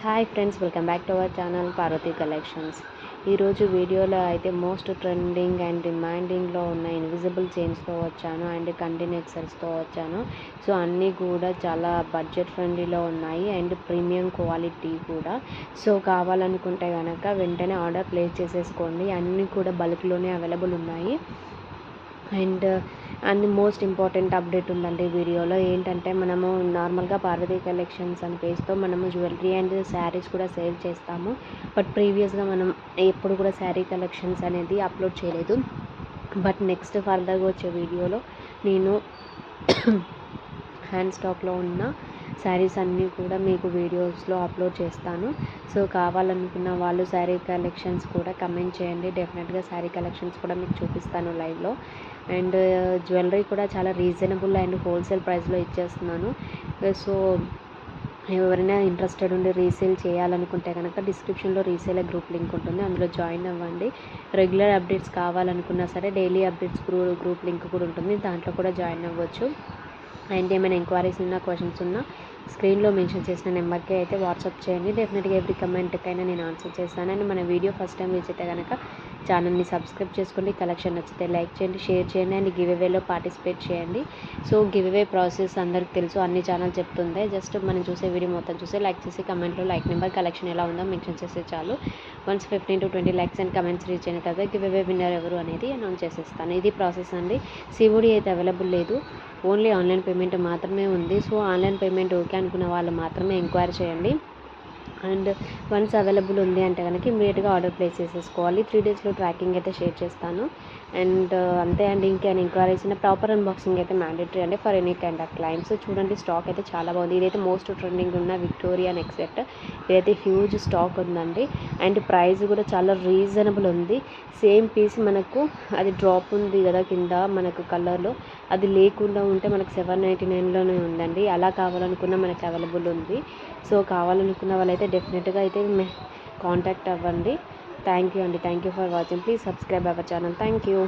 Hi friends, welcome back to our channel Parvati collections. ఈరోజు వీడియోలో అయితే మోస్ట్ ట్రెండింగ్ అండ్ డిమాండింగ్లో ఉన్న ఇన్విజిబుల్ చైన్స్తో వచ్చాను అండ్ కంటిన్యూసర్స్తో వచ్చాను. సో అన్నీ కూడా చాలా బడ్జెట్ ఫ్రెండ్లీలో ఉన్నాయి అండ్ ప్రీమియం క్వాలిటీ కూడా. సో కావాలనుకుంటే కనుక వెంటనే ఆర్డర్ ప్లేస్ చేసేసుకోండి. అన్నీ కూడా బల్క్లోనే అవైలబుల్ ఉన్నాయి. అండ్ మోస్ట్ ఇంపార్టెంట్ అప్డేట్ ఉందండి వీడియోలో. ఏంటంటే మనము నార్మల్గా పార్వతి కలెక్షన్స్ అని పేజ్తో మనము జ్యువెలరీ అండ్ శారీస్ కూడా సేల్ చేస్తాము. బట్ ప్రీవియస్గా మనం ఎప్పుడు కూడా శారీ కలెక్షన్స్ అనేది అప్లోడ్ చేయలేదు. బట్ నెక్స్ట్ ఫర్దర్గా వచ్చే వీడియోలో నేను హ్యాండ్ స్టాక్లో ఉన్న శారీస్ అన్నీ కూడా మీకు వీడియోస్లో అప్లోడ్ చేస్తాను. సో కావాలనుకున్న వాళ్ళు శారీ కలెక్షన్స్ కూడా కమెంట్ చేయండి. డెఫినెట్గా శారీ కలెక్షన్స్ కూడా మీకు చూపిస్తాను లైవ్లో. అండ్ జ్యువెలరీ కూడా చాలా రీజనబుల్ అండ్ హోల్సేల్ ప్రైస్లో ఇచ్చేస్తున్నాను. సో ఎవరైనా ఇంట్రెస్టెడ్ ఉండి రీసేల్ చేయాలనుకుంటే కనుక డిస్క్రిప్షన్లో రీసేలర్ గ్రూప్ లింక్ ఉంటుంది, అందులో జాయిన్ అవ్వండి. రెగ్యులర్ అప్డేట్స్ కావాలనుకున్నా సరే డైలీ అప్డేట్స్ గ్రూప్ లింక్ కూడా ఉంటుంది, దాంట్లో కూడా జాయిన్ అవ్వచ్చు. అండ్ ఏమైనా ఎంక్వైరీస్ ఉన్నా క్వశ్చన్స్ ఉన్నా స్క్రీన్లో మెన్షన్ చేసిన నెంబర్కి అయితే వాట్సాప్ చేయండి. డెఫినెట్గా ఎవ్రీ కమెంట్కైనా నేను ఆన్సర్ చేస్తాను. అండ్ మన వీడియో ఫస్ట్ టైం విజిట్ కనుక ఛానల్ని సబ్స్క్రైబ్ చేసుకోండి. కలెక్షన్ నచ్చితే లైక్ చేయండి, షేర్ చేయండి అండ్ గివ్ అవేలో పార్టిసిపేట్ చేయండి. సో గివ్ అవే ప్రాసెస్ అందరికి తెలుసు, అన్ని ఛానల్ చెప్తుంది. జస్ట్ మనం చూసే వీడియో మొత్తం చూసి లైక్ చేసి కమెంట్లో లైక్ నెంబర్ కలెక్షన్ ఎలా ఉందో మెన్షన్ చేస్తే చాలు. 15 to 20 likes and comments reach అయిన తర్వాత గివ్ అవే విన్నర్ ఎవరు అనేది అనౌన్స్ చేసేస్తాను. ఇది ప్రాసెస్ అండి. సిఓడి అయితే అవైలబుల్ లేదు, ఓన్లీ ఆన్లైన్ పేమెంట్ మాత్రమే ఉంది. సో ఆన్లైన్ పేమెంట్ ఓకే అనుకున్న వాళ్ళు మాత్రమే ఎంక్వైరీ చేయండి. అండ్ వన్స్ అవైలబుల్ ఉంది అంటే కనుక ఇమీడియట్గా ఆర్డర్ ప్లేస్ చేసేసుకోవాలి. 3 డేస్లో ట్రాకింగ్ అయితే షేర్ చేస్తాను. అండ్ అంతే అండి. ఇంకేమైనా ఎంక్వైరీస్ ఉన్న ప్రాపర్ అన్బాక్సింగ్ అయితే మ్యాండేటరీ అండి for any kind of clients. చూడండి స్టాక్ అయితే చాలా బాగుంది. ఇదైతే మోస్ట్ ట్రెండింగ్ ఉన్న విక్టోరియా నెక్ సెట్. ఇదైతే హ్యూజ్ స్టాక్ ఉందండి అండ్ ప్రైస్ కూడా చాలా రీజనబుల్ ఉంది. సేమ్ పీస్ మనకు అది డ్రాప్ ఉంది కదా కింద మనకు కలర్లో, అది లేకుండా ఉంటే మనకు 799లోనే ఉందండి. అలా కావాలనుకున్న మనకు అవైలబుల్ ఉంది. సో కావాలనుకున్న వాళ్ళైతే డెఫినెట్గా అయితే కాంటాక్ట్ అవ్వండి. థ్యాంక్ యూ అండి. Thank you for watching. Please subscribe our channel. Thank you.